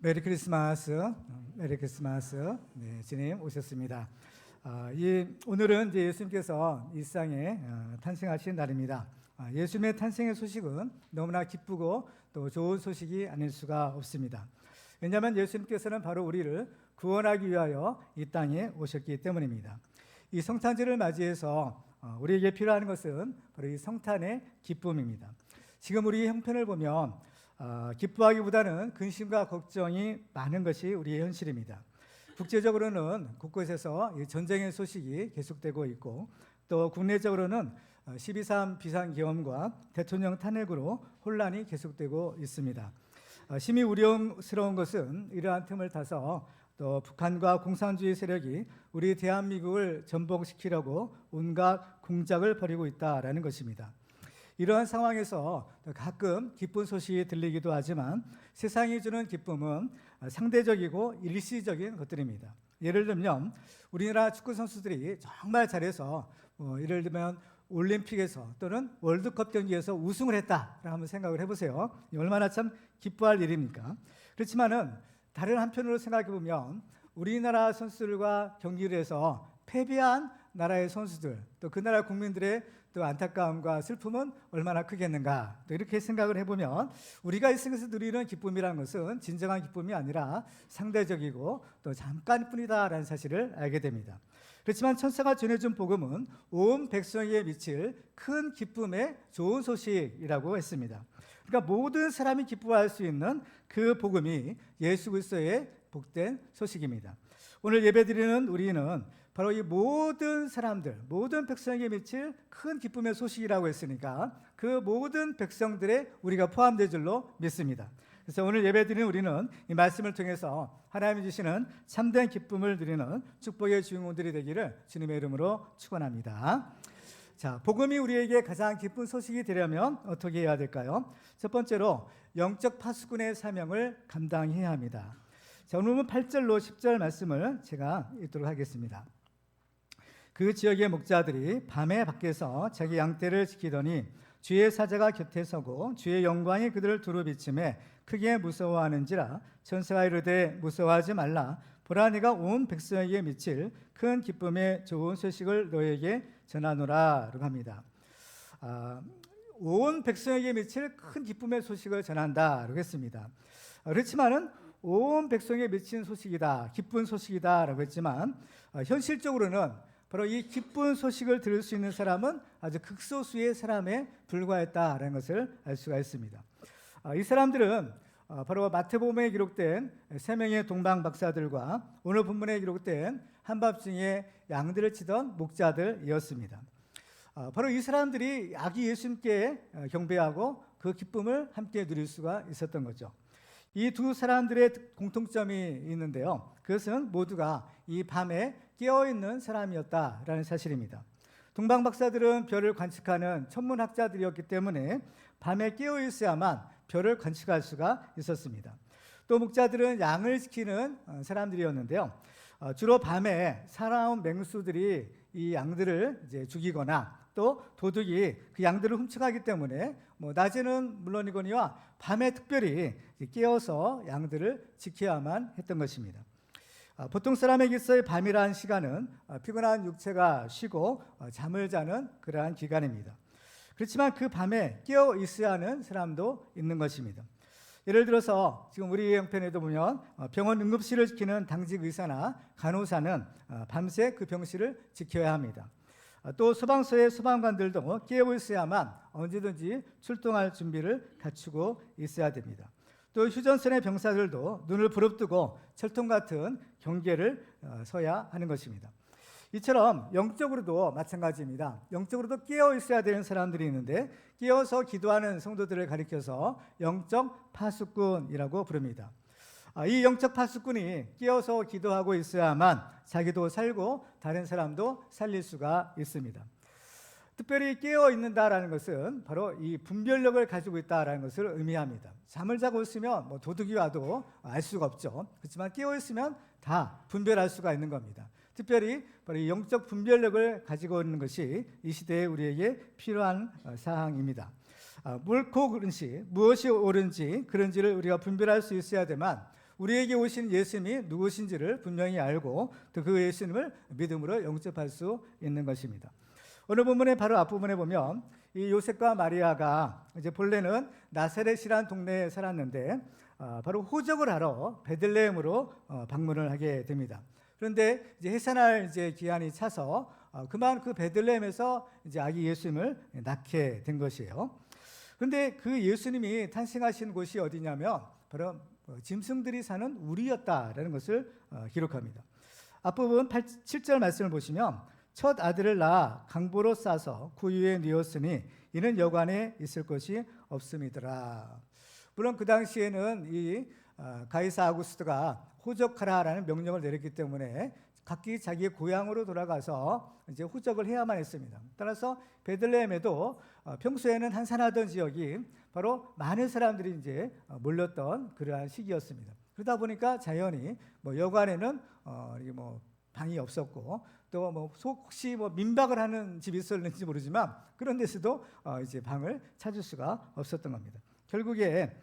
메리 크리스마스, 메리 크리스마스. 네, 주님 오셨습니다. 오늘은 이제 예수님께서 이 세상에 탄생하신 날입니다. 예수님의 탄생의 소식은 너무나 기쁘고 또 좋은 소식이 아닐 수가 없습니다. 왜냐하면 예수님께서는 바로 우리를 구원하기 위하여 이 땅에 오셨기 때문입니다. 이 성탄절을 맞이해서 우리에게 필요한 것은 바로 이 성탄의 기쁨입니다. 지금 우리 형편을 보면 기뻐하기보다는 근심과 걱정이 많은 것이 우리의 현실입니다. 국제적으로는 곳곳에서 전쟁의 소식이 계속되고 있고, 또 국내적으로는 12.3 비상계엄과 대통령 탄핵으로 혼란이 계속되고 있습니다. 심히 우려스러운 것은 이러한 틈을 타서 또 북한과 공산주의 세력이 우리 대한민국을 전복시키려고 온갖 공작을 벌이고 있다라는 것입니다. 이러한 상황에서 가끔 기쁜 소식이 들리기도 하지만 세상이 주는 기쁨은 상대적이고 일시적인 것들입니다. 예를 들면 우리나라 축구 선수들이 정말 잘해서 예를 들면 올림픽에서 또는 월드컵 경기에서 우승을 했다라고 한번 생각을 해보세요. 얼마나 참 기뻐할 일입니까? 그렇지만은 다른 한편으로 생각해 보면 우리나라 선수들과 경기를 해서 패배한 나라의 선수들, 또 그 나라 국민들의 또 안타까움과 슬픔은 얼마나 크겠는가. 또 이렇게 생각을 해보면 우리가 이 세상에서 누리는 기쁨이라는 것은 진정한 기쁨이 아니라 상대적이고 또 잠깐뿐이다라는 사실을 알게 됩니다. 그렇지만 천사가 전해준 복음은 온 백성에게 미칠 큰 기쁨의 좋은 소식이라고 했습니다. 그러니까 모든 사람이 기뻐할 수 있는 그 복음이 예수 그리스도의 복된 소식입니다. 오늘 예배드리는 우리는 바로 이 모든 사람들, 모든 백성에게 미칠 큰 기쁨의 소식이라고 했으니까 그 모든 백성들의 우리가 포함된 줄로 믿습니다. 그래서 오늘 예배드리는 우리는 이 말씀을 통해서 하나님이 주시는 참된 기쁨을 누리는 축복의 주인공들이 되기를 주님의 이름으로 축원합니다. 자, 복음이 우리에게 가장 기쁜 소식이 되려면 어떻게 해야 될까요? 첫 번째로 영적 파수꾼의 사명을 감당해야 합니다. 자, 오늘 8절로 10절 말씀을 제가 읽도록 하겠습니다. 그 지역의 목자들이 밤에 밖에서 자기 양떼를 지키더니 주의 사자가 곁에 서고 주의 영광이 그들을 두루 비침에 크게 무서워하는지라 천사가 이르되 무서워하지 말라 보라 네가 온 백성에게 미칠 큰 기쁨의 좋은 소식을 너에게 전하노라 라고 합니다. 온 백성에게 미칠 큰 기쁨의 소식을 전한다 라고 했습니다. 그렇지만은 온 백성에 미친 소식이다, 기쁜 소식이다 라고 했지만 현실적으로는 바로 이 기쁜 소식을 들을 수 있는 사람은 아주 극소수의 사람에 불과했다라는 것을 알 수가 있습니다. 이 사람들은 바로 마태복음에 기록된 3명의 동방 박사들과 오늘 본문에 기록된 한밤중에 양들을 치던 목자들이었습니다. 바로 이 사람들이 아기 예수님께 경배하고 그 기쁨을 함께 누릴 수가 있었던 거죠. 이 두 사람들의 공통점이 있는데요. 그것은 모두가 이 밤에 깨어있는 사람이었다라는 사실입니다. 동방 박사들은 별을 관측하는 천문학자들이었기 때문에 밤에 깨어있어야만 별을 관측할 수가 있었습니다. 또 목자들은 양을 지키는 사람들이었는데요. 주로 밤에 사나운 맹수들이 이 양들을 이제 죽이거나 또 도둑이 그 양들을 훔쳐가기 때문에 낮에는 물론이거니와 밤에 특별히 깨어서 양들을 지켜야만 했던 것입니다. 보통 사람에게서의 밤이라는 시간은 피곤한 육체가 쉬고 잠을 자는 그러한 기간입니다. 그렇지만 그 밤에 깨어 있어야 하는 사람도 있는 것입니다. 예를 들어서 지금 우리 형편에도 보면 병원 응급실을 지키는 당직 의사나 간호사는 밤새 그 병실을 지켜야 합니다. 또 소방서의 소방관들도 깨어 있어야만 언제든지 출동할 준비를 갖추고 있어야 됩니다. 또 휴전선의 병사들도 눈을 부릅뜨고 철통 같은 경계를 서야 하는 것입니다. 이처럼 영적으로도 마찬가지입니다. 영적으로도 깨어 있어야 되는 사람들이 있는데 깨어서 기도하는 성도들을 가리켜서 영적 파수꾼이라고 부릅니다. 이 영적 파수꾼이 깨어서 기도하고 있어야만 자기도 살고 다른 사람도 살릴 수가 있습니다. 특별히 깨어 있는다라는 것은 바로 이 분별력을 가지고 있다라는 것을 의미합니다. 잠을 자고 있으면 도둑이 와도 알 수가 없죠. 그렇지만 깨어 있으면 다 분별할 수가 있는 겁니다. 특별히 바로 이 영적 분별력을 가지고 있는 것이 이 시대에 우리에게 필요한 사항입니다. 옳고 그른지 무엇이 옳은지 그른지를 우리가 분별할 수 있어야 되만 우리에게 오신 예수님이 누구신지를 분명히 알고 또 그 예수님을 믿음으로 영접할 수 있는 것입니다. 오늘 본문의 바로 앞부분에 보면 이 요셉과 마리아가 이제 본래는 나사렛이라는 동네에 살았는데 바로 호적을 하러 베들레헴으로 방문을 하게 됩니다. 그런데 이제 해산할 이제 기한이 차서 그만 그 베들레헴에서 이제 아기 예수님을 낳게 된 것이에요. 그런데 그 예수님이 탄생하신 곳이 어디냐면 바로 짐승들이 사는 우리였다라는 것을 기록합니다. 앞부분 7절 말씀을 보시면 첫 아들을 낳아 강보로 싸서 구유에 뉘었으니 이는 여관에 있을 것이 없음이더라. 물론 그 당시에는 이 가이사 아구스트가 호적하라라는 명령을 내렸기 때문에 각기 자기의 고향으로 돌아가서 이제 호적을 해야만 했습니다. 따라서 베들레헴에도 평소에는 한산하던 지역이 바로 많은 사람들이 이제 몰렸던 그러한 시기였습니다. 그러다 보니까 자연히 여관에는 이게 방이 없었고 또 혹시 민박을 하는 집이 있었는지 모르지만 그런 데서도 이제 방을 찾을 수가 없었던 겁니다. 결국에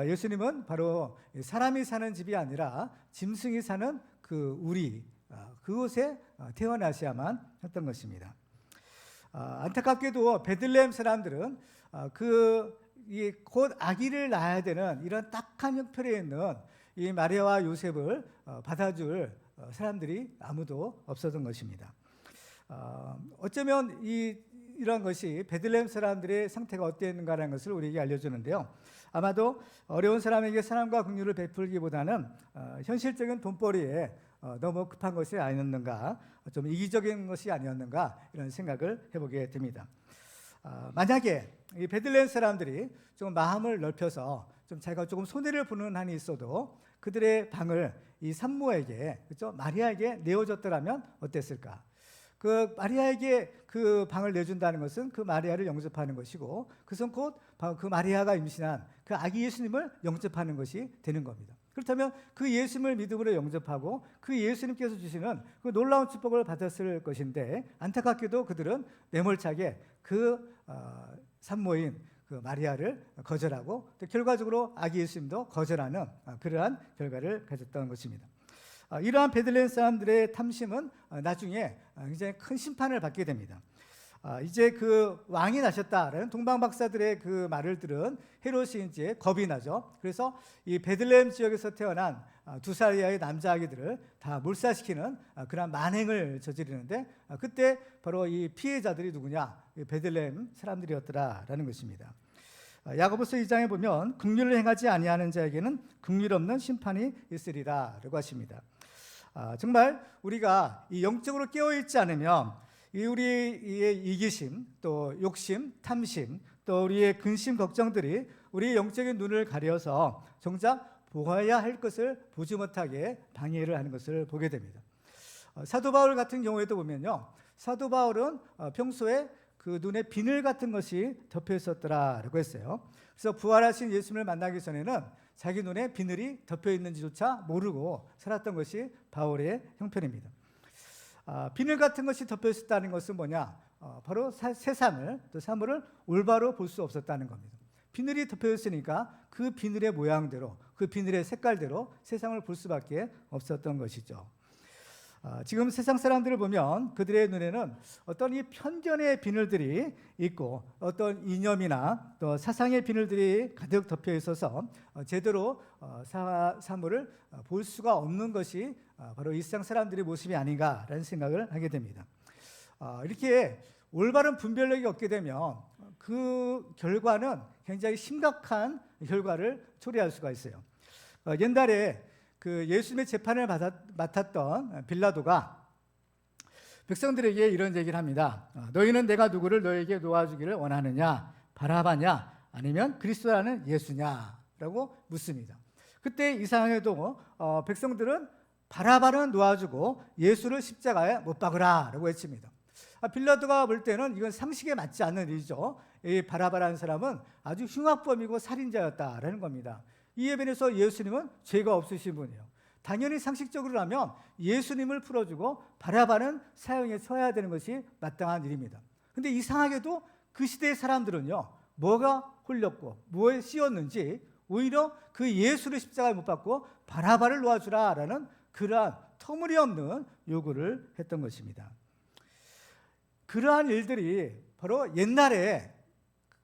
예수님은 바로 사람이 사는 집이 아니라 짐승이 사는 그 우리 그곳에 태어나셔야만 했던 것입니다. 안타깝게도 베들레헴 사람들은 곧 아기를 낳아야 되는 이런 딱한 형편에 있는 이 마리아와 요셉을 받아줄 사람들이 아무도 없었던 것입니다. 어쩌면 이런 것이 베들레헴 사람들의 상태가 어땠는가라는 것을 우리에게 알려주는데요. 아마도 어려운 사람에게 사랑과 긍휼을 베풀기보다는 현실적인 돈벌이에 너무 급한 것이 아니었는가, 좀 이기적인 것이 아니었는가 이런 생각을 해보게 됩니다. 만약에 이 베들레헴 사람들이 좀 마음을 넓혀서 좀 자기가 조금 손해를 보는 한이 있어도 그들의 방을 이 산모에게, 그렇죠? 마리아에게 내어줬더라면 어땠을까? 그 마리아에게 그 방을 내준다는 것은 그 마리아를 영접하는 것이고 그것은 곧 그 마리아가 임신한 그 아기 예수님을 영접하는 것이 되는 겁니다. 그렇다면 그 예수님을 믿음으로 영접하고 그 예수님께서 주시는 그 놀라운 축복을 받았을 것인데 안타깝게도 그들은 매몰차게 그 산모인 그 마리아를 거절하고 또 결과적으로 아기 예수님도 거절하는 그러한 결과를 가졌던 것입니다. 이러한 베들레헴 사람들의 탐심은 나중에 굉장히 큰 심판을 받게 됩니다. 이제 그 왕이 나셨다라는 동방 박사들의 그 말을 들은 헤롯이 이제 겁이 나죠. 그래서 이 베들레헴 지역에서 태어난 2살 이하의 남자 아기들을 다 몰살시키는 그런 만행을 저지르는데 그때 바로 이 피해자들이 누구냐? 베들레헴 사람들이었더라라는 것입니다. 야고보서 2장에 보면 긍휼을 행하지 아니하는 자에게는 긍휼 없는 심판이 있으리라라고 하십니다. 정말 우리가 이 영적으로 깨어 있지 않으면 우리의 이기심, 또 욕심, 탐심, 또 우리의 근심, 걱정들이 우리의 영적인 눈을 가려서 정작 보아야 할 것을 보지 못하게 방해를 하는 것을 보게 됩니다. 사도 바울 같은 경우에도 보면요, 사도 바울은 평소에 그 눈에 비늘 같은 것이 덮여 있었더라라고 했어요. 그래서 부활하신 예수님을 만나기 전에는 자기 눈에 비늘이 덮여 있는지조차 모르고 살았던 것이 바울의 형편입니다. 비늘 같은 것이 덮여 있었다는 것은 뭐냐? 바로 세상을, 또 사물을 올바로 볼 수 없었다는 겁니다. 비늘이 덮여 있으니까 그 비늘의 모양대로, 그 비늘의 색깔대로 세상을 볼 수밖에 없었던 것이죠. 지금 세상 사람들을 보면 그들의 눈에는 어떤 이 편견의 비늘들이 있고 어떤 이념이나 또 사상의 비늘들이 가득 덮여 있어서 제대로 사물을 볼 수가 없는 것이 바로 이 세상 사람들의 모습이 아닌가라는 생각을 하게 됩니다. 이렇게 올바른 분별력이 없게 되면 그 결과는 굉장히 심각한 결과를 초래할 수가 있어요. 옛날에 그 예수님의 재판을 맡았던 빌라도가 백성들에게 이런 얘기를 합니다. 너희는 내가 누구를 너에게 놓아주기를 원하느냐? 바라바냐? 아니면 그리스도라는 예수냐? 라고 묻습니다. 그때 이상하게도 백성들은 바라바는 놓아주고 예수를 십자가에 못 박으라 라고 외칩니다. 빌라도가 볼 때는 이건 상식에 맞지 않는 일이죠. 이 바라바라는 사람은 아주 흉악범이고 살인자였다라는 겁니다. 이에 반해서 예수님은 죄가 없으신 분이에요. 당연히 상식적으로라면 예수님을 풀어주고 바라바는 사형에 처해야 되는 것이 마땅한 일입니다. 그런데 이상하게도 그 시대의 사람들은요, 뭐가 홀렸고 뭐에 씌었는지 오히려 그 예수를 십자가에 못 박고 바라바를 놓아주라라는 그러한 터무니없는 요구를 했던 것입니다. 그러한 일들이 바로 옛날에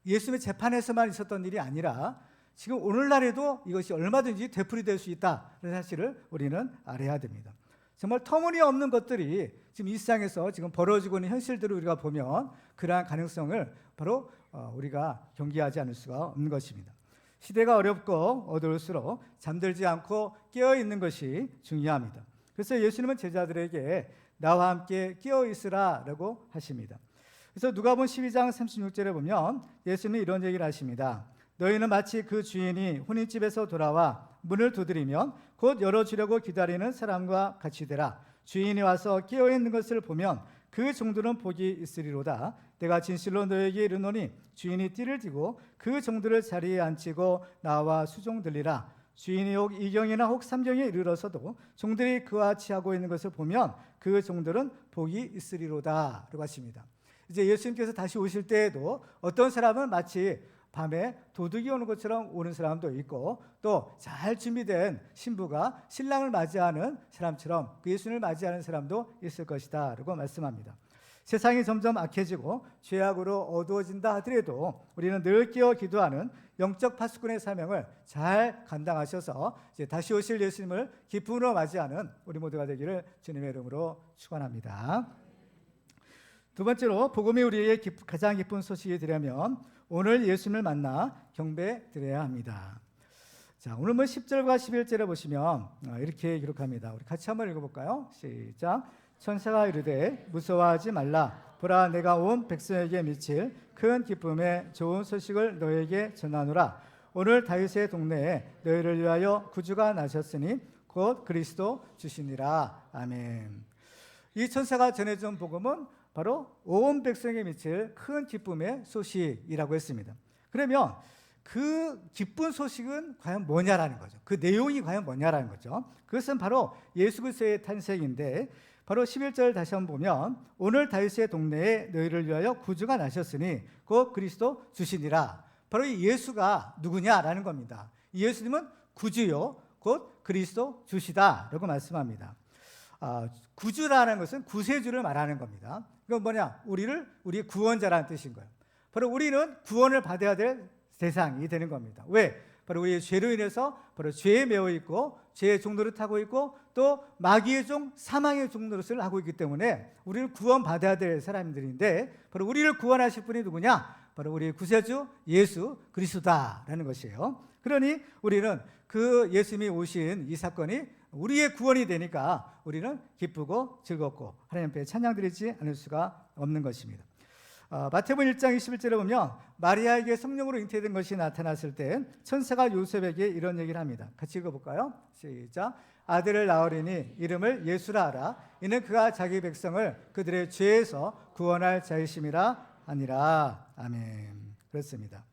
예수님의 재판에서만 있었던 일이 아니라 지금 오늘날에도 이것이 얼마든지 되풀이될 수 있다는 사실을 우리는 알아야 됩니다. 정말 터무니없는 것들이 지금 이 세상에서 지금 벌어지고 있는 현실들을 우리가 보면 그러한 가능성을 바로 우리가 경계하지 않을 수가 없는 것입니다. 시대가 어렵고 어두울수록 잠들지 않고 깨어있는 것이 중요합니다. 그래서 예수님은 제자들에게 나와 함께 깨어있으라라고 하십니다. 그래서 누가복음 12장 36절에 보면 예수님이 이런 얘기를 하십니다. 너희는 마치 그 주인이 혼인집에서 돌아와 문을 두드리면 곧 열어주려고 기다리는 사람과 같이 되라. 주인이 와서 깨어있는 것을 보면 그 종들은 복이 있으리로다. 내가 진실로 너에게 이르노니 주인이 띠를 띠고 그 종들을 자리에 앉히고 나와 수종들리라. 주인이 혹 2경이나 혹 3경에 이르러서도 종들이 그와 취하고 있는 것을 보면 그 종들은 복이 있으리로다 라고 하십니다. 이제 예수님께서 다시 오실 때에도 어떤 사람은 마치 밤에 도둑이 오는 것처럼 오는 사람도 있고 또 잘 준비된 신부가 신랑을 맞이하는 사람처럼 그 예수님을 맞이하는 사람도 있을 것이다 라고 말씀합니다. 세상이 점점 악해지고 죄악으로 어두워진다 하더라도 우리는 늘 깨어 기도하는 영적 파수꾼의 사명을 잘 감당하셔서 이제 다시 오실 예수님을 기쁨으로 맞이하는 우리 모두가 되기를 주님의 이름으로 축원합니다. 두 번째로 복음이 우리에게 가장 기쁜 소식이 되려면 오늘 예수님을 만나 경배 드려야 합니다. 자, 오늘 10절과 11절에 보시면 이렇게 기록합니다. 우리 같이 한번 읽어볼까요? 시작. 천사가 이르되 무서워하지 말라. 보라, 내가 온 백성에게 미칠 큰 기쁨의 좋은 소식을 너에게 전하노라. 오늘 다윗의 동네에 너희를 위하여 구주가 나셨으니 곧 그리스도 주시니라. 아멘. 이 천사가 전해준 복음은 바로 온 백성에게 미칠 큰 기쁨의 소식이라고 했습니다. 그러면 그 기쁜 소식은 과연 뭐냐라는 거죠. 그 내용이 과연 뭐냐라는 거죠. 그것은 바로 예수 그리스도의 탄생인데 바로 11절 다시 한번 보면 오늘 다윗의 동네에 너희를 위하여 구주가 나셨으니 곧 그리스도 주시니라. 바로 이 예수가 누구냐라는 겁니다. 이 예수님은 구주요 곧 그리스도 주시다라고 말씀합니다. 구주라는 것은 구세주를 말하는 겁니다. 이건 뭐냐? 우리의 구원자라는 뜻인 거예요. 바로 우리는 구원을 받아야 될 대상이 되는 겁니다. 왜? 바로 우리의 죄로 인해서 바로 죄에 매여 있고 죄의 종노릇 하고 있고 또 마귀의 종, 사망의 종노릇을 하고 있기 때문에 우리를 구원받아야 될 사람들인데 바로 우리를 구원하실 분이 누구냐? 바로 우리의 구세주 예수 그리스도다라는 것이에요. 그러니 우리는 그 예수님이 오신 이 사건이 우리의 구원이 되니까 우리는 기쁘고 즐겁고 하나님 앞에 찬양드리지 않을 수가 없는 것입니다. 마태복음 1장 21절에 보면 마리아에게 성령으로 잉태된 것이 나타났을 때 천사가 요셉에게 이런 얘기를 합니다. 같이 읽어볼까요? 시작. 아들을 낳으리니 이름을 예수라 하라. 이는 그가 자기 백성을 그들의 죄에서 구원할 자이심이라 하니라. 아멘. 그렇습니다.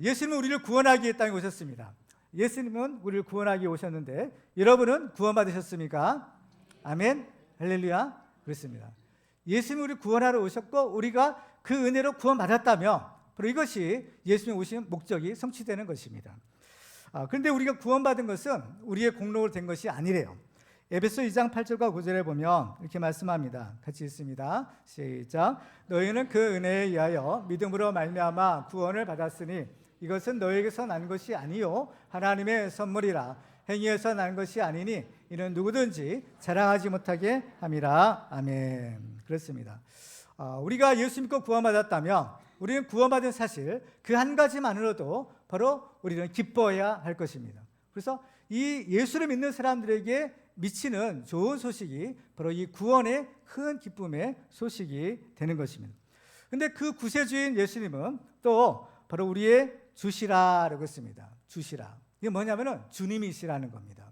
예수님은 우리를 구원하기 위해 땅에 오셨습니다. 예수님은 우리를 구원하기 위해 오셨는데 여러분은 구원받으셨습니까? 아멘. 할렐루야. 그렇습니다. 예수님이 우리를 구원하러 오셨고 우리가 그 은혜로 구원받았다면 바로 이것이 예수님이 오신 목적이 성취되는 것입니다. 그런데 우리가 구원받은 것은 우리의 공로로 된 것이 아니래요. 에베소 2장 8절과 9절에 보면 이렇게 말씀합니다. 같이 읽습니다. 시작. 너희는 그 은혜에 의하여 믿음으로 말미암아 구원을 받았으니 이것은 너에게서 난 것이 아니요 하나님의 선물이라. 행위에서 난 것이 아니니 이는 누구든지 자랑하지 못하게 함이라. 아멘. 그렇습니다. 우리가 예수 믿고 구원받았다면 우리는 구원받은 사실 그 한 가지만으로도 바로 우리는 기뻐해야 할 것입니다. 그래서 이 예수를 믿는 사람들에게 미치는 좋은 소식이 바로 이 구원의 큰 기쁨의 소식이 되는 것입니다. 그런데 그 구세주인 예수님은 또 바로 우리의 주시라라고 했습니다. 주시라. 이게 뭐냐면은 주님이시라는 겁니다.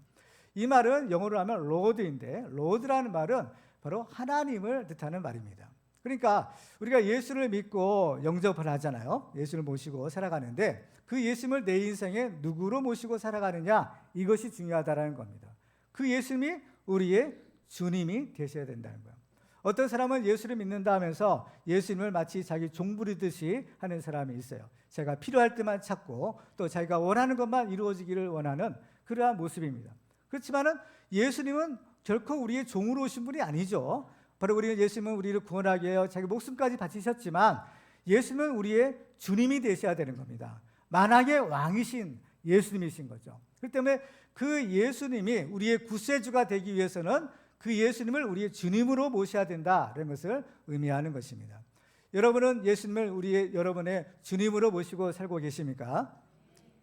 이 말은 영어로 하면 로드인데 로드라는 말은 바로 하나님을 뜻하는 말입니다. 그러니까 우리가 예수를 믿고 영접을 하잖아요. 예수를 모시고 살아가는데 그 예수님을 내 인생에 누구로 모시고 살아가느냐 이것이 중요하다는 겁니다. 그 예수님이 우리의 주님이 되셔야 된다는 거예요. 어떤 사람은 예수를 믿는다 하면서 예수님을 마치 자기 종부리듯이 하는 사람이 있어요. 제가 필요할 때만 찾고 또 자기가 원하는 것만 이루어지기를 원하는 그러한 모습입니다. 그렇지만은 예수님은 결코 우리의 종으로 오신 분이 아니죠. 바로 예수님은 우리를 구원하기 위하여 자기 목숨까지 바치셨지만 예수님은 우리의 주님이 되셔야 되는 겁니다. 만왕의 왕이신 예수님이신 거죠. 그렇기 때문에 그 예수님이 우리의 구세주가 되기 위해서는 그 예수님을 우리의 주님으로 모셔야 된다는 것을 의미하는 것입니다. 여러분은 예수님을 여러분의 주님으로 모시고 살고 계십니까?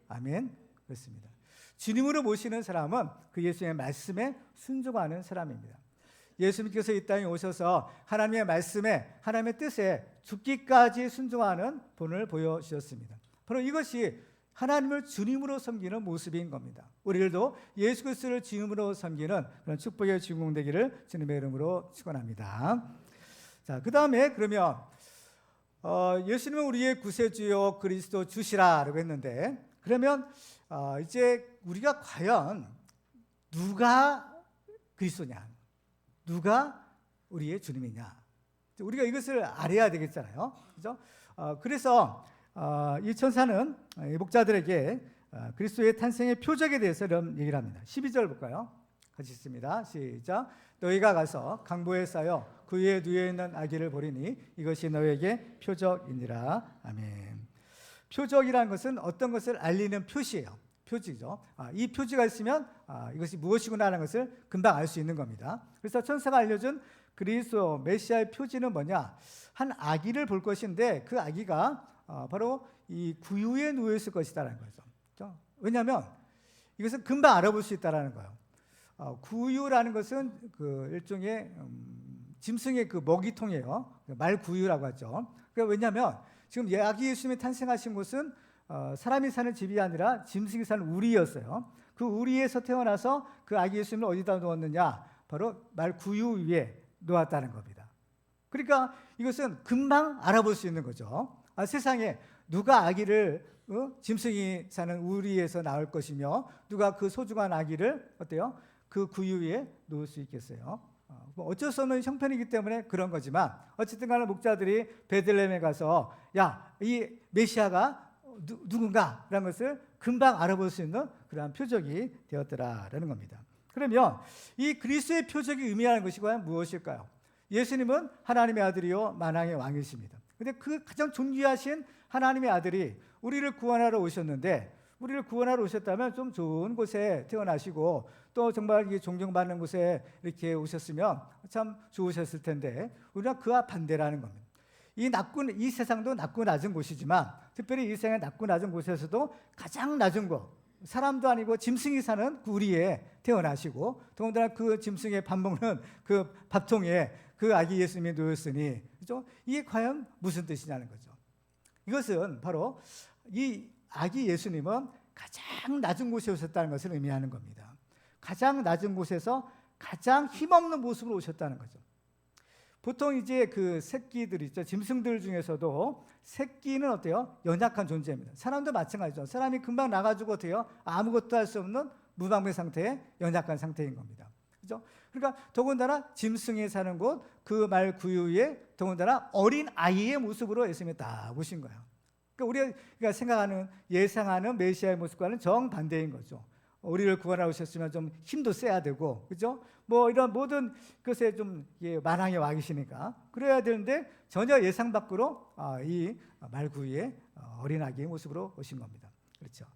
아멘. 그렇습니다. 주님으로 모시는 사람은 그 예수님의 말씀에 순종하는 사람입니다. 예수님께서 이 땅에 오셔서 하나님의 말씀에, 하나님의 뜻에 죽기까지 순종하는 본을 보여주셨습니다. 바로 이것이 하나님을 주님으로 섬기는 모습인 겁니다. 우리들도 예수 그리스도를 주님으로 섬기는 그런 축복의 주인공 되기를 주님의 이름으로 축원합니다. 자, 그 다음에 그러면 예수님은 우리의 구세주요 그리스도 주시라라고 했는데, 그러면 이제 우리가 과연 누가 그리스도냐, 누가 우리의 주님이냐, 우리가 이것을 알아야 되겠잖아요. 그죠? 그래서 이 천사는 목자들에게 그리스도의 탄생의 표적에 대해서 이런 얘기를 합니다. 12절 볼까요? 같이 읽습니다. 시작. 너희가 가서 강보에 쌓여 그 위에 누워 있는 아기를 보리니 이것이 너희에게 표적이니라. 아멘. 표적이라는 것은 어떤 것을 알리는 표시예요. 표지죠. 이 표지가 있으면 이것이 무엇이구나 하는 것을 금방 알 수 있는 겁니다. 그래서 천사가 알려준 그리스도 메시아의 표지는 뭐냐? 한 아기를 볼 것인데 그 아기가 바로 이 구유에 누워 있을 것이다라는 거죠. 왜냐하면 이것은 금방 알아볼 수 있다라는 거예요. 구유라는 것은 그 일종의 짐승의 그 먹이통이에요. 말 구유라고 하죠. 그러니까 왜냐하면 지금 아기 예수님이 탄생하신 곳은 사람이 사는 집이 아니라 짐승이 사는 우리였어요. 그 우리에서 태어나서 그 아기 예수님을 어디다 놓았느냐? 바로 말 구유 위에 놓았다는 겁니다. 그러니까 이것은 금방 알아볼 수 있는 거죠. 세상에 누가 아기를 짐승이 사는 우리에서 낳을 것이며 누가 그 소중한 아기를 어때요? 그 구유 위에 놓을 수 있겠어요? 어쩔 수 없는 형편이기 때문에 그런 거지만 어쨌든 간에 목자들이 베들레헴에 가서 이 메시아가 누군가 라는 것을 금방 알아볼 수 있는 그러한 표적이 되었더라라는 겁니다. 그러면 이 그리스도의 표적이 의미하는 것이 과연 무엇일까요? 예수님은 하나님의 아들이요 만왕의 왕이십니다. 그런데 그 가장 존귀하신 하나님의 아들이 우리를 구원하러 오셨는데, 우리를 구원하러 오셨다면 좀 좋은 곳에 태어나시고 또 정말 존경받는 곳에 이렇게 오셨으면 참 좋으셨을 텐데 우리가 그와 반대라는 겁니다. 이 세상도 낮고 낮은 곳이지만 특별히 이 세상의 낮고 낮은 곳에서도 가장 낮은 곳, 사람도 아니고 짐승이 사는 그 우리에 태어나시고 더군다나 그 짐승의 밥 먹는 그 밥통에 그 아기 예수님이 놓였으니, 그렇죠? 이게 과연 무슨 뜻이냐는 거죠. 이것은 바로 이 아기 예수님은 가장 낮은 곳에 오셨다는 것을 의미하는 겁니다. 가장 낮은 곳에서 가장 힘없는 모습으로 오셨다는 거죠. 보통 이제 그 새끼들 있죠. 짐승들 중에서도 새끼는 어때요? 연약한 존재입니다. 사람도 마찬가지죠. 사람이 금방 나가지고 어때요? 아무것도 할 수 없는 무방비 상태에 연약한 상태인 겁니다. 그죠? 그러니까 더군다나 짐승이 사는 곳, 그 말 구유에 더군다나 어린 아이의 모습으로 예수님이 딱 오신 거예요. 그러니까 우리가 생각하는, 예상하는 메시아의 모습과는 정반대인 거죠. 우리를 구원하러 오셨으면 좀 힘도 세야 되고, 그죠? 뭐 이런 모든 것에 좀 만왕의 왕이시니까 그래야 되는데 전혀 예상 밖으로 이 말구이의 어린아기의 모습으로 오신 겁니다. 그렇죠?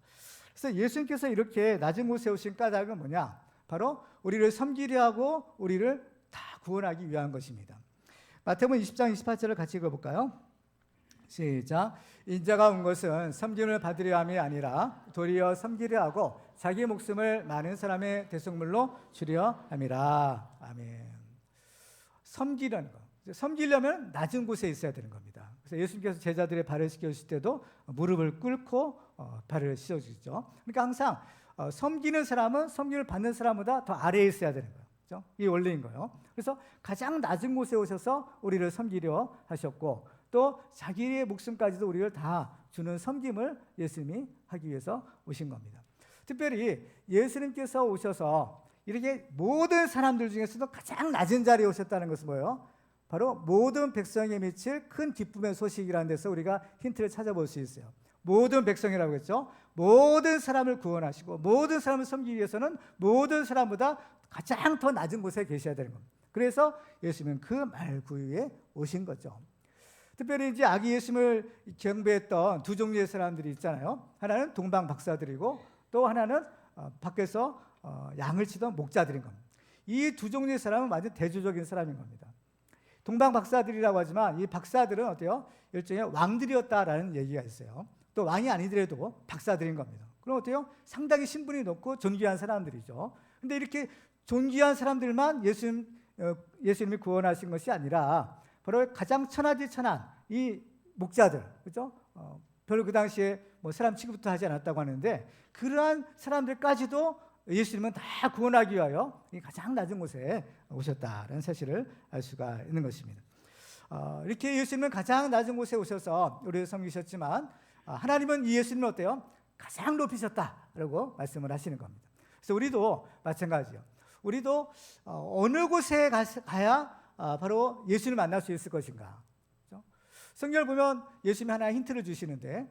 그래서 예수님께서 이렇게 낮은 곳에 오신 까닭은 뭐냐? 바로 우리를 섬기려 하고 우리를 다 구원하기 위한 것입니다. 마태복음 20장 28절을 같이 읽어볼까요? 시작. 인자가 온 것은 섬김을 받으려 함이 아니라 도리어 섬기려 하고 자기 목숨을 많은 사람의 대속물로 주려 함이라. 아멘. 섬기려는 거. 섬기려면 낮은 곳에 있어야 되는 겁니다. 그래서 예수님께서 제자들의 발을 씻겨주실 때도 무릎을 꿇고 발을 씻어주시죠. 그러니까 항상 섬기는 사람은 섬김을 받는 사람보다 더 아래에 있어야 되는 거예요. 그렇죠? 이게 원리인 거예요. 그래서 가장 낮은 곳에 오셔서 우리를 섬기려 하셨고 또 자기의 목숨까지도 우리를 다 주는 섬김을 예수님이 하기 위해서 오신 겁니다. 특별히 예수님께서 오셔서 이렇게 모든 사람들 중에서도 가장 낮은 자리에 오셨다는 것은 뭐예요? 바로 모든 백성에 미칠 큰 기쁨의 소식이라는 데서 우리가 힌트를 찾아볼 수 있어요. 모든 백성이라고 했죠. 모든 사람을 구원하시고 모든 사람을 섬기기 위해서는 모든 사람보다 가장 더 낮은 곳에 계셔야 되는 겁니다. 그래서 예수님은 그 말구유에 오신 거죠. 특별히 이제 아기 예수님을 경배했던 두 종류의 사람들이 있잖아요. 하나는 동방 박사들이고 또 하나는 밖에서 양을 치던 목자들인 겁니다. 이 두 종류의 사람은 완전 대조적인 사람인 겁니다. 동방 박사들이라고 하지만 이 박사들은 어때요? 일종의 왕들이었다라는 얘기가 있어요. 또 왕이 아니더라도 박사들인 겁니다. 그럼 어때요? 상당히 신분이 높고 존귀한 사람들이죠. 근데 이렇게 존귀한 사람들만 예수님이 구원하신 것이 아니라 바로 가장 천하디 천한 이 목자들, 그렇죠? 별로 그 당시에 뭐 사람 취급부터 하지 않았다고 하는데 그러한 사람들까지도 예수님은 다 구원하기 위하여 이 가장 낮은 곳에 오셨다라는 사실을 알 수가 있는 것입니다. 이렇게 예수님은 가장 낮은 곳에 오셔서 우리를 섬기셨지만 하나님은 이 예수님을 어때요? 가장 높이셨다라고 말씀을 하시는 겁니다. 그래서 우리도 마찬가지요. 우리도 어느 곳에 가야 바로 예수님을 만날 수 있을 것인가? 그렇죠? 성경을 보면 예수님이 하나의 힌트를 주시는데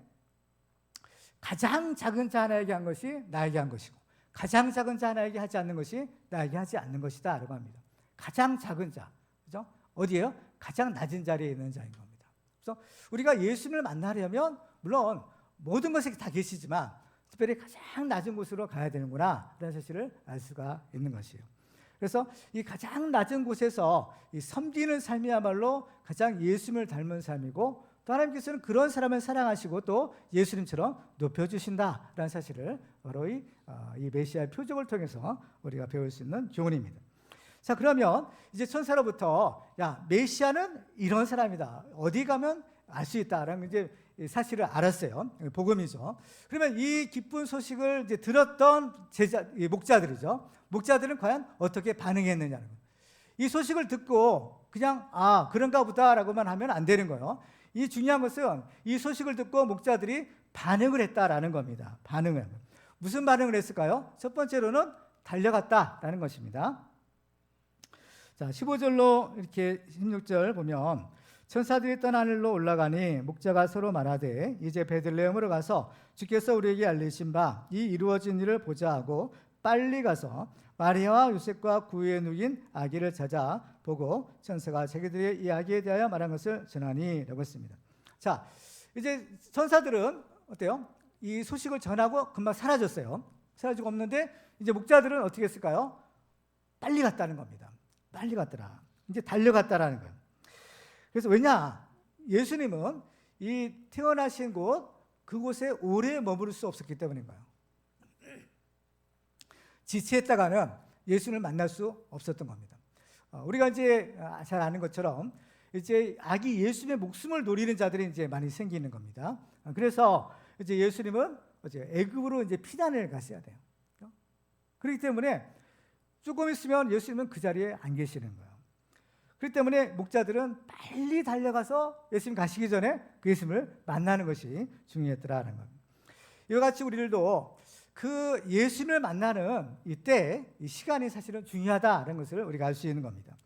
가장 작은 자 하나에게 한 것이 나에게 한 것이고 가장 작은 자 하나에게 하지 않는 것이 나에게 하지 않는 것이다 라고 합니다. 가장 작은 자, 그죠? 어디예요? 가장 낮은 자리에 있는 자인 겁니다. 그래서 우리가 예수님을 만나려면 물론 모든 것이 다 계시지만 특별히 가장 낮은 곳으로 가야 되는구나 라는 사실을 알 수가 있는 것이에요. 그래서 이 가장 낮은 곳에서 이 섬기는 삶이야말로 가장 예수님을 닮은 삶이고 또 하나님께서는 그런 사람을 사랑하시고 또 예수님처럼 높여주신다라는 사실을 바로 이 메시아의 표적을 통해서 우리가 배울 수 있는 교훈입니다. 자, 그러면 이제 천사로부터 야, 메시아는 이런 사람이다. 어디 가면 알 수 있다라는 이제 사실을 알았어요. 복음이죠. 그러면 이 기쁜 소식을 이제 들었던 목자들이죠. 목자들은 과연 어떻게 반응했느냐는 거예요. 이 소식을 듣고 그냥 그런가 보다라고만 하면 안 되는 거예요. 이 중요한 것은 이 소식을 듣고 목자들이 반응을 했다라는 겁니다. 반응을. 무슨 반응을 했을까요? 첫 번째로는 달려갔다라는 것입니다. 자, 15절로 이렇게 16절 보면 천사들이 떠나 하늘로 올라가니 목자가 서로 말하되 이제 베들레헴으로 가서 주께서 우리에게 알리신 바 이 이루어진 일을 보자 하고 빨리 가서 마리아와 요셉과 구유에 누긴 아기를 찾아 보고 천사가 자기들의 이 아기에 대하여 말한 것을 전하니 라고 했습니다. 자, 이제 천사들은 어때요? 이 소식을 전하고 금방 사라졌어요. 사라지고 없는데 이제 목자들은 어떻게 했을까요? 빨리 갔다는 겁니다. 빨리 갔더라. 이제 달려갔다라는 거예요. 그래서 왜냐? 예수님은 이 태어나신 그곳에 오래 머무를 수 없었기 때문인 거예요. 지체했다가는 예수님을 만날 수 없었던 겁니다. 우리가 이제 잘 아는 것처럼 이제 아기 예수님의 목숨을 노리는 자들이 이제 많이 생기는 겁니다. 그래서 이제 예수님은 이제 애굽으로 이제 피난을 가셔야 돼요. 그렇기 때문에 조금 있으면 예수님은 그 자리에 안 계시는 거예요. 그렇기 때문에 목자들은 빨리 달려가서 예수님 가시기 전에 그 예수님을 만나는 것이 중요했더라는 겁니다. 이와 같이 우리들도 그 예수님을 만나는 이때 이 시간이 사실은 중요하다는 것을 우리가 알 수 있는 겁니다.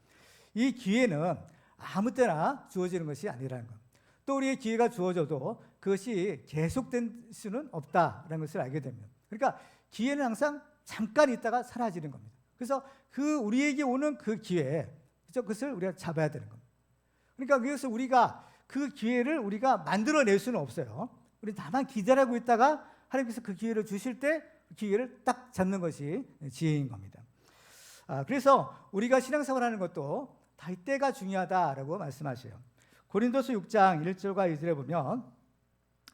이 기회는 아무 때나 주어지는 것이 아니라는 것. 또 우리의 기회가 주어져도 그것이 계속될 수는 없다는 것을 알게 됩니다. 그러니까 기회는 항상 잠깐 있다가 사라지는 겁니다. 그래서 우리에게 오는 그 기회, 그것을 우리가 잡아야 되는 겁니다. 그러니까 그래서 우리가 그 기회를 우리가 만들어낼 수는 없어요. 우리 다만 기다리고 있다가 하나님께서 그 기회를 주실 때 그 기회를 딱 잡는 것이 지혜인 겁니다. 그래서 우리가 신앙생활 하는 것도 다 이때가 중요하다라고 말씀하셔요. 고린도서 6장 1절과 2절에 보면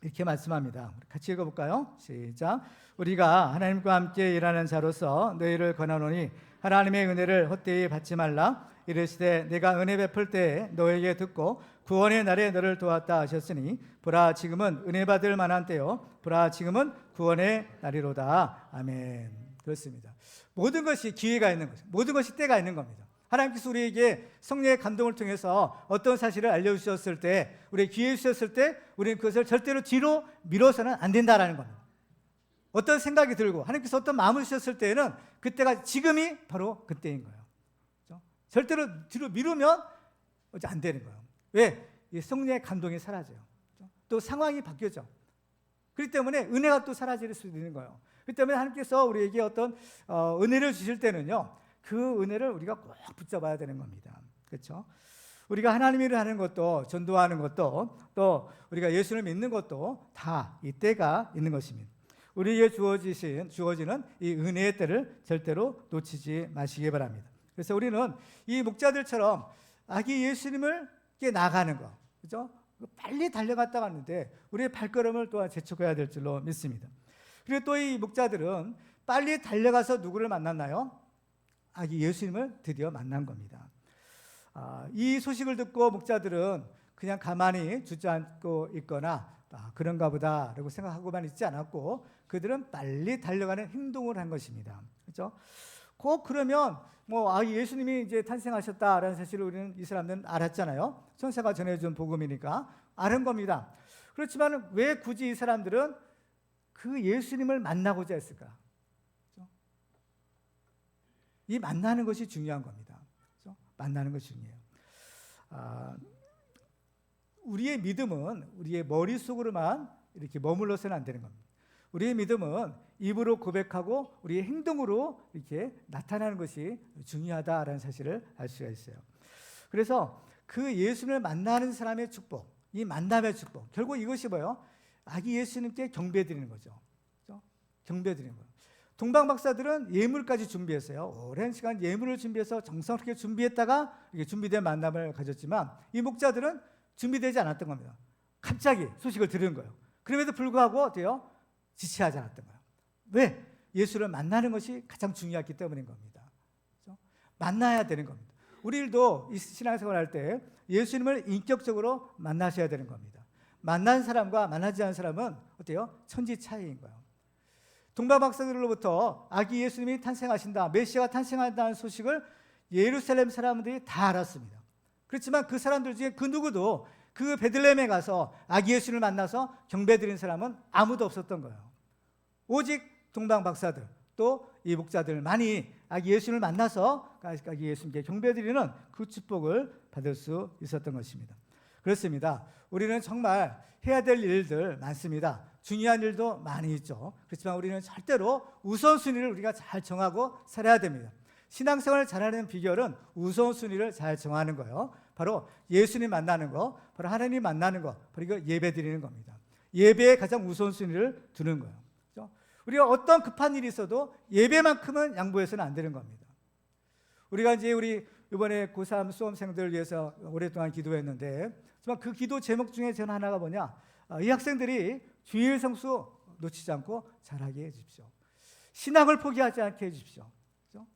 이렇게 말씀합니다. 같이 읽어볼까요? 시작. 우리가 하나님과 함께 일하는 자로서 너희를 권하노니 하나님의 은혜를 헛되이 받지 말라. 이르시되 내가 은혜 베풀 때에 너에게 듣고 구원의 날에 너를 도왔다 하셨으니 보라 지금은 은혜 받을 만한 때요 보라 지금은 구원의 날이로다. 아멘. 그렇습니다. 모든 것이 기회가 있는 거죠. 모든 것이 때가 있는 겁니다. 하나님께서 우리에게 성령의 감동을 통해서 어떤 사실을 알려주셨을 때, 우리에게 기회 주셨을 때 우리는 그것을 절대로 뒤로 미뤄서는 안 된다라는 겁니다. 어떤 생각이 들고 하나님께서 어떤 마음을 주셨을 때에는 그때가 지금이 바로 그때인 거예요. 그렇죠? 절대로 뒤로 미루면 안 되는 거예요. 왜? 이 성령의 감동이 사라져요. 또 상황이 바뀌어져. 그렇기 때문에 은혜가 또 사라질 수 있는 거예요. 그렇기 때문에 하나님께서 우리에게 어떤 은혜를 주실 때는요, 그 은혜를 우리가 꼭 붙잡아야 되는 겁니다. 그렇죠? 우리가 하나님 일을 하는 것도, 전도하는 것도, 또 우리가 예수를 믿는 것도 다 이 때가 있는 것입니다. 우리에게 주어지는 이 은혜의 때를 절대로 놓치지 마시기 바랍니다. 그래서 우리는 이 목자들처럼 아기 예수님을 나아가는 거, 그렇죠? 빨리 달려갔다 갔는데 우리의 발걸음을 또한 재촉해야 될 줄로 믿습니다. 그리고 또 이 목자들은 빨리 달려가서 누구를 만났나요? 아기 예수님을 드디어 만난 겁니다. 이 소식을 듣고 목자들은 그냥 가만히 주저앉고 있거나 그런가 보다라고 생각하고만 있지 않았고, 그들은 빨리 달려가는 행동을 한 것입니다. 그렇죠? 꼭 그러면 예수님이 이제 탄생하셨다라는 사실을 우리는 이 사람들은 알았잖아요. 천사가 전해준 복음이니까 아는 겁니다. 그렇지만 왜 굳이 이 사람들은 그 예수님을 만나고자 했을까? 그렇죠? 이 만나는 것이 중요한 겁니다. 그렇죠? 만나는 것이 중요해요. 우리의 믿음은 우리의 머릿속으로만 이렇게 머물러서는 안 되는 겁니다. 우리의 믿음은 입으로 고백하고 우리의 행동으로 이렇게 나타나는 것이 중요하다라는 사실을 알 수가 있어요. 그래서 그 예수님을 만나는 사람의 축복, 이 만남의 축복, 결국 이것이 뭐예요? 아기 예수님께 경배드리는 거죠. 그렇죠? 경배드리는 거예요. 동방박사들은 예물까지 준비했어요. 오랜 시간 예물을 준비해서 정성스럽게 준비했다가 이게 준비된 만남을 가졌지만, 이 목자들은 준비되지 않았던 겁니다. 갑자기 소식을 들은 거예요. 그럼에도 불구하고 어때요? 지체하지 않았던 거예요. 왜? 예수를 만나는 것이 가장 중요했기 때문인 겁니다. 그렇죠? 만나야 되는 겁니다. 우리도 이 신앙생활 할 때 예수님을 인격적으로 만나셔야 되는 겁니다. 만난 사람과 만나지 않은 사람은 어때요? 천지 차이인 거예요. 동방박사들로부터 아기 예수님이 탄생하신다, 메시아가 탄생한다는 소식을 예루살렘 사람들이 다 알았습니다. 그렇지만 그 사람들 중에 그 누구도 그 베들레헴에 가서 아기 예수님을 만나서 경배드리는 사람은 아무도 없었던 거예요. 오직 동방박사들, 또 이 목자들만이 아기 예수님을 만나서 아기 예수님께 경배드리는 그 축복을 받을 수 있었던 것입니다. 그렇습니다. 우리는 정말 해야 될 일들 많습니다. 중요한 일도 많이 있죠. 그렇지만 우리는 절대로 우선순위를 우리가 잘 정하고 살아야 됩니다. 신앙생활을 잘하는 비결은 우선순위를 잘 정하는 거예요. 바로 예수님 만나는 거, 바로 하나님 만나는 거, 그리고 예배 드리는 겁니다. 예배에 가장 우선순위를 두는 거예요. 그렇죠? 우리가 어떤 급한 일이 있어도 예배만큼은 양보해서는 안 되는 겁니다. 우리가 이제 우리 이번에 고3 수험생들을 위해서 오랫동안 기도했는데, 정말 그 기도 제목 중에 저는 하나가 뭐냐, 이 학생들이 주일 성수 놓치지 않고 잘하게 해주십시오. 신앙을 포기하지 않게 해주십시오. 그렇죠?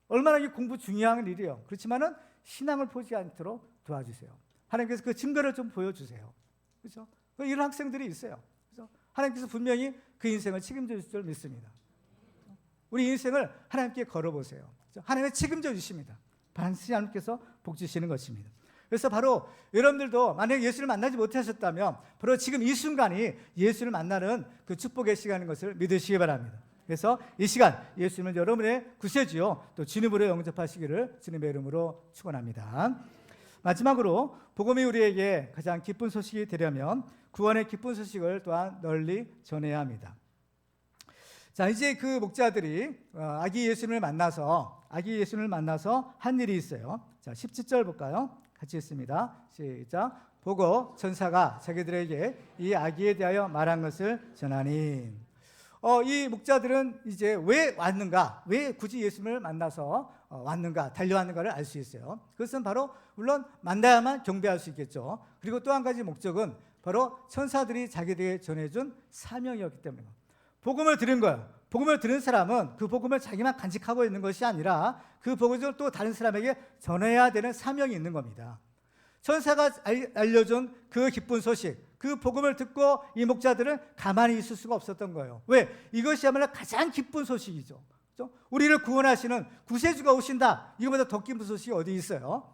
얼마나 이 공부 중요한 일이에요. 그렇지만은 신앙을 포기하지 않도록 도와주세요. 하나님께서 그 증거를 좀 보여주세요. 그렇죠? 이런 학생들이 있어요. 그렇죠? 하나님께서 분명히 그 인생을 책임져 주실 줄 믿습니다. 우리 인생을 하나님께 걸어보세요. 그렇죠? 하나님이 책임져 주십니다. 반드시 하나님께서 복 주시는 것입니다. 그래서 바로 여러분들도 만약에 예수를 만나지 못하셨다면 바로 지금 이 순간이 예수를 만나는 그 축복의 시간인 것을 믿으시기 바랍니다. 그래서 이 시간 예수님을 여러분의 구세주요 또 주님으로 영접하시기를 주님의 이름으로 축원합니다. 마지막으로 복음이 우리에게 가장 기쁜 소식이 되려면 구원의 기쁜 소식을 또한 널리 전해야 합니다. 자, 이제 그 목자들이 아기 예수님을 만나서 한 일이 있어요. 자, 17절 볼까요? 같이 읽습니다. 시작. 보고 천사가 자기들에게 이 아기에 대하여 말한 것을 전하니. 이 목자들은 이제 왜 왔는가, 왜 굳이 예수님을 만나서 왔는가, 달려왔는가를 알 수 있어요. 그것은 바로 물론 만나야만 경배할 수 있겠죠. 그리고 또 한 가지 목적은 바로 천사들이 자기들에게 전해준 사명이었기 때문입니다. 복음을 들은 거예요. 복음을 들은 사람은 그 복음을 자기만 간직하고 있는 것이 아니라 그 복음을 또 다른 사람에게 전해야 되는 사명이 있는 겁니다. 천사가 알려준 그 기쁜 소식, 그 복음을 듣고 이 목자들은 가만히 있을 수가 없었던 거예요. 왜? 이것이야말로 가장 기쁜 소식이죠. 그렇죠? 우리를 구원하시는 구세주가 오신다. 이거보다 더 기쁜 소식이 어디 있어요?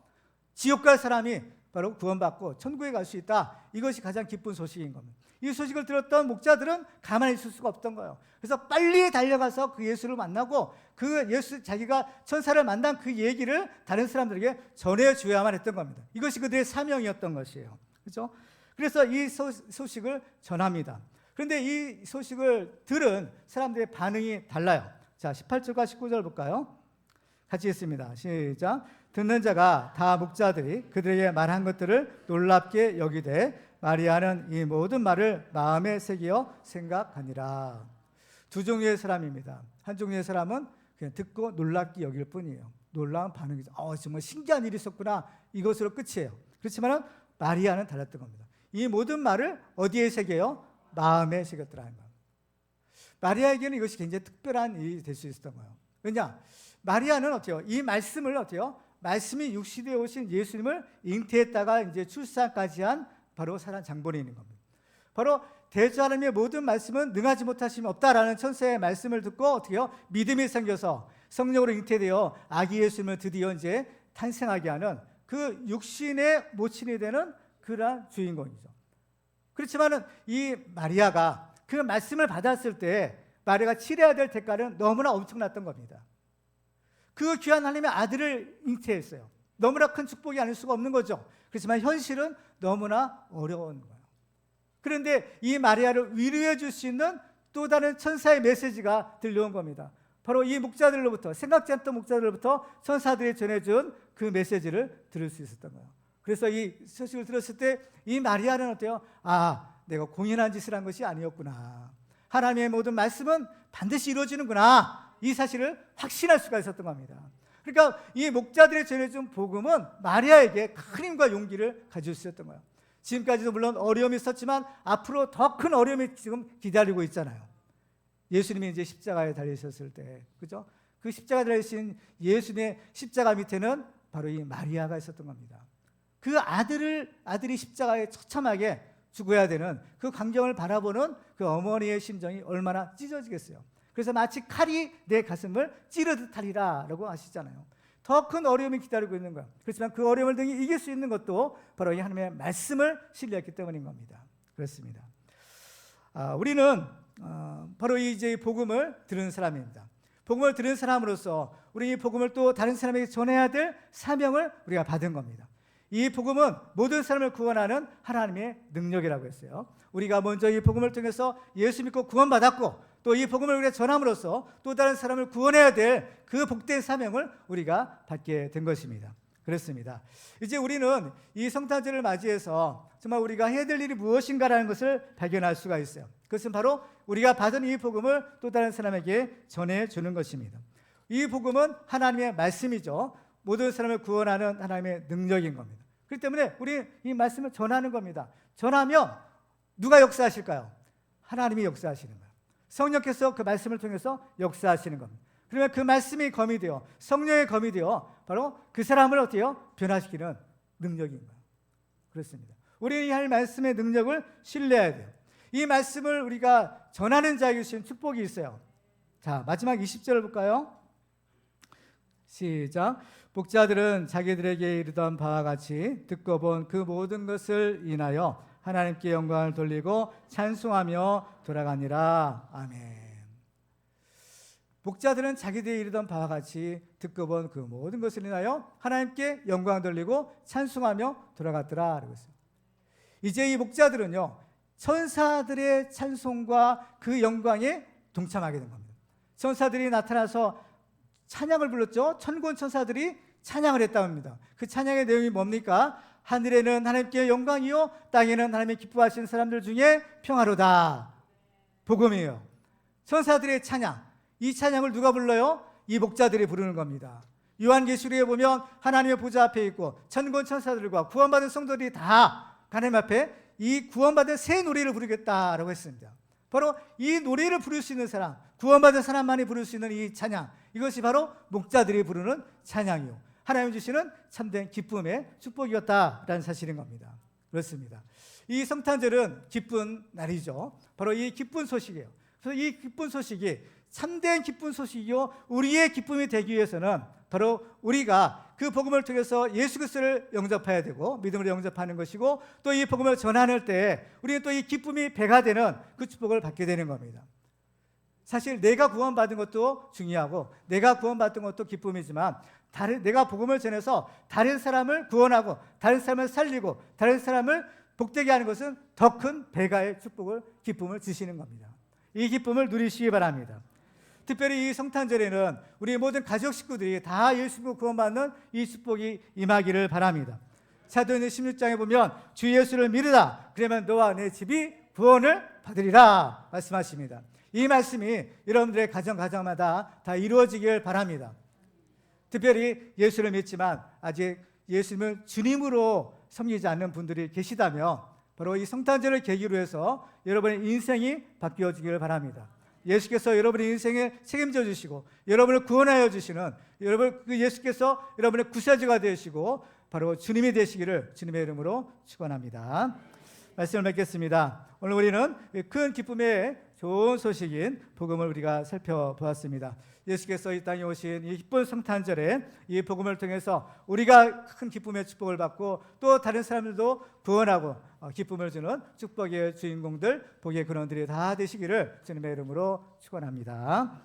지옥 갈 사람이 바로 구원받고 천국에 갈 수 있다. 이것이 가장 기쁜 소식인 겁니다. 이 소식을 들었던 목자들은 가만히 있을 수가 없던 거예요. 그래서 빨리 달려가서 그 예수를 만나고 그 예수, 자기가 천사를 만난 그 얘기를 다른 사람들에게 전해줘야만 했던 겁니다. 이것이 그들의 사명이었던 것이에요. 그렇죠? 그래서 이 소식을 전합니다. 그런데 이 소식을 들은 사람들의 반응이 달라요. 자, 18절과 19절 볼까요? 같이 읽습니다. 시작. 듣는 자가 다 목자들이 그들에게 말한 것들을 놀랍게 여기되 마리아는 이 모든 말을 마음에 새기어 생각하니라. 두 종류의 사람입니다. 한 종류의 사람은 그냥 듣고 놀랍게 여길 뿐이에요. 놀라운 반응이죠. 정말 신기한 일이 있었구나. 이것으로 끝이에요. 그렇지만 마리아는 달랐던 겁니다. 이 모든 말을 어디에 새겨요? 마음에 새겼더라. 마리아에게는 이것이 굉장히 특별한 일이 될 수 있었던 거예요. 왜냐? 마리아는 어때요? 이 말씀을 어때요? 말씀이 육신에 오신 예수님을 잉태했다가 이제 출산까지 한 바로 사랑 장본인인 겁니다. 바로 대저 하나님의 모든 말씀은 능하지 못하심이 없다라는 천사의 말씀을 듣고 어떻게 해요? 믿음이 생겨서 성령으로 잉태되어 아기 예수님을 드디어 이제 탄생하게 하는 그 육신의 모친이 되는 그러한 주인공이죠. 그렇지만은 이 마리아가 그 말씀을 받았을 때 마리아가 치러야 될 대가는 너무나 엄청났던 겁니다. 그 귀한 하나님의 아들을 잉태했어요. 너무나 큰 축복이 아닐 수가 없는 거죠. 그렇지만 현실은 너무나 어려운 거예요. 그런데 이 마리아를 위로해 줄 수 있는 또 다른 천사의 메시지가 들려온 겁니다. 바로 이 목자들로부터, 생각지 않던 목자들로부터 천사들이 전해준 그 메시지를 들을 수 있었던 거예요. 그래서 이 소식을 들었을 때 이 마리아는 어때요? 내가 공연한 짓을 한 것이 아니었구나. 하나님의 모든 말씀은 반드시 이루어지는구나. 이 사실을 확신할 수가 있었던 겁니다. 그러니까 이 목자들이 전해준 복음은 마리아에게 큰 힘과 용기를 가질 수 있었던 거예요. 지금까지도 물론 어려움이 있었지만 앞으로 더 큰 어려움이 지금 기다리고 있잖아요. 예수님이 이제 십자가에 달리셨을 때, 그죠? 그 십자가에 달리신 예수님의 십자가 밑에는 바로 이 마리아가 있었던 겁니다. 그 아들이 십자가에 처참하게 죽어야 되는 그 광경을 바라보는 그 어머니의 심정이 얼마나 찢어지겠어요. 그래서 마치 칼이 내 가슴을 찌르듯 하리라 라고 하시잖아요. 더 큰 어려움이 기다리고 있는 거예요. 그렇지만 그 어려움을 등이 이길 수 있는 것도 바로 이 하나님의 말씀을 신뢰했기 때문인 겁니다. 그렇습니다. 우리는 바로 이제 복음을 들은 사람입니다. 복음을 들은 사람으로서 우리 이 복음을 또 다른 사람에게 전해야 될 사명을 우리가 받은 겁니다. 이 복음은 모든 사람을 구원하는 하나님의 능력이라고 했어요. 우리가 먼저 이 복음을 통해서 예수 믿고 구원받았고 또 이 복음을 우리가 전함으로써 또 다른 사람을 구원해야 될 그 복된 사명을 우리가 받게 된 것입니다. 그렇습니다. 이제 우리는 이 성탄절을 맞이해서 정말 우리가 해야 될 일이 무엇인가라는 것을 발견할 수가 있어요. 그것은 바로 우리가 받은 이 복음을 또 다른 사람에게 전해주는 것입니다. 이 복음은 하나님의 말씀이죠. 모든 사람을 구원하는 하나님의 능력인 겁니다. 그렇기 때문에 우리 이 말씀을 전하는 겁니다. 전하면 누가 역사하실까요? 하나님이 역사하시는 거예요. 성령께서 그 말씀을 통해서 역사하시는 겁니다. 그러면 그 말씀이 검이 되어 성령의 검이 되어 바로 그 사람을 어떻게 해요? 변화시키는 능력인 거예요. 그렇습니다. 우리는 이 할 말씀의 능력을 신뢰해야 돼요. 이 말씀을 우리가 전하는 자에게 주신 축복이 있어요. 자, 마지막 20절을 볼까요? 시작. 목자들은 자기들에게 이르던 바와 같이 듣고 본 그 모든 것을 인하여 하나님께 영광을 돌리고 찬송하며 돌아가니라. 아멘. 목자들은 자기들이 이르던 바와 같이 듣고 본 그 모든 것을 인하여 하나님께 영광을 돌리고 찬송하며 돌아갔더라. 이제 이 목자들은요, 천사들의 찬송과 그 영광에 동참하게 된 겁니다. 천사들이 나타나서 찬양을 불렀죠. 천군 천사들이 찬양을 했다고 합니다. 그 찬양의 내용이 뭡니까? 하늘에는 하나님께 영광이요 땅에는 하나님의 기뻐하시는 사람들 중에 평화로다. 복음이에요. 천사들의 찬양, 이 찬양을 누가 불러요? 이 목자들이 부르는 겁니다. 요한계시록에 보면 하나님의 보좌 앞에 있고 천군 천사들과 구원받은 성도들이 다 하나님 앞에 이 구원받은 새 노래를 부르겠다라고 했습니다. 바로 이 노래를 부를 수 있는 사람, 구원받은 사람만이 부를 수 있는 이 찬양, 이것이 바로 목자들이 부르는 찬양이요 하나님 주시는 참된 기쁨의 축복이었다라는 사실인 겁니다. 그렇습니다. 이 성탄절은 기쁜 날이죠. 바로 이 기쁜 소식이에요. 그래서 이 기쁜 소식이 참된 기쁜 소식이요 우리의 기쁨이 되기 위해서는 바로 우리가 그 복음을 통해서 예수 그리스도를 영접해야 되고 믿음으로 영접하는 것이고, 또 이 복음을 전하는 때 우리는 또 이 기쁨이 배가 되는 그 축복을 받게 되는 겁니다. 사실 내가 구원받은 것도 중요하고 내가 구원받은 것도 기쁨이지만, 내가 복음을 전해서 다른 사람을 구원하고 다른 사람을 살리고 다른 사람을 복되게 하는 것은 더 큰 배가의 축복을, 기쁨을 주시는 겁니다. 이 기쁨을 누리시기 바랍니다. 특별히 이 성탄절에는 우리 모든 가족 식구들이 다 예수 믿고 구원받는 이 축복이 임하기를 바랍니다. 사도행전 16장에 보면 주 예수를 믿으라, 그러면 너와 내 집이 구원을 받으리라 말씀하십니다. 이 말씀이 여러분들의 가정마다 다 이루어지길 바랍니다. 특별히 예수를 믿지만 아직 예수님을 주님으로 섬기지 않는 분들이 계시다면 바로 이 성탄절을 계기로 해서 여러분의 인생이 바뀌어지기를 바랍니다. 예수께서 여러분의 인생에 책임져 주시고 여러분을 구원하여 주시는 그 예수께서 여러분의 구세주가 되시고 바로 주님이 되시기를 주님의 이름으로 축원합니다. 말씀을 맺겠습니다. 오늘 우리는 큰 기쁨의 좋은 소식인 복음을 우리가 살펴보았습니다. 예수께서 이 땅에 오신 이 기쁜 성탄절에 이 복음을 통해서 우리가 큰 기쁨의 축복을 받고 또 다른 사람들도 구원하고 기쁨을 주는 축복의 주인공들, 복의 근원들이 다 되시기를 주님의 이름으로 축원합니다.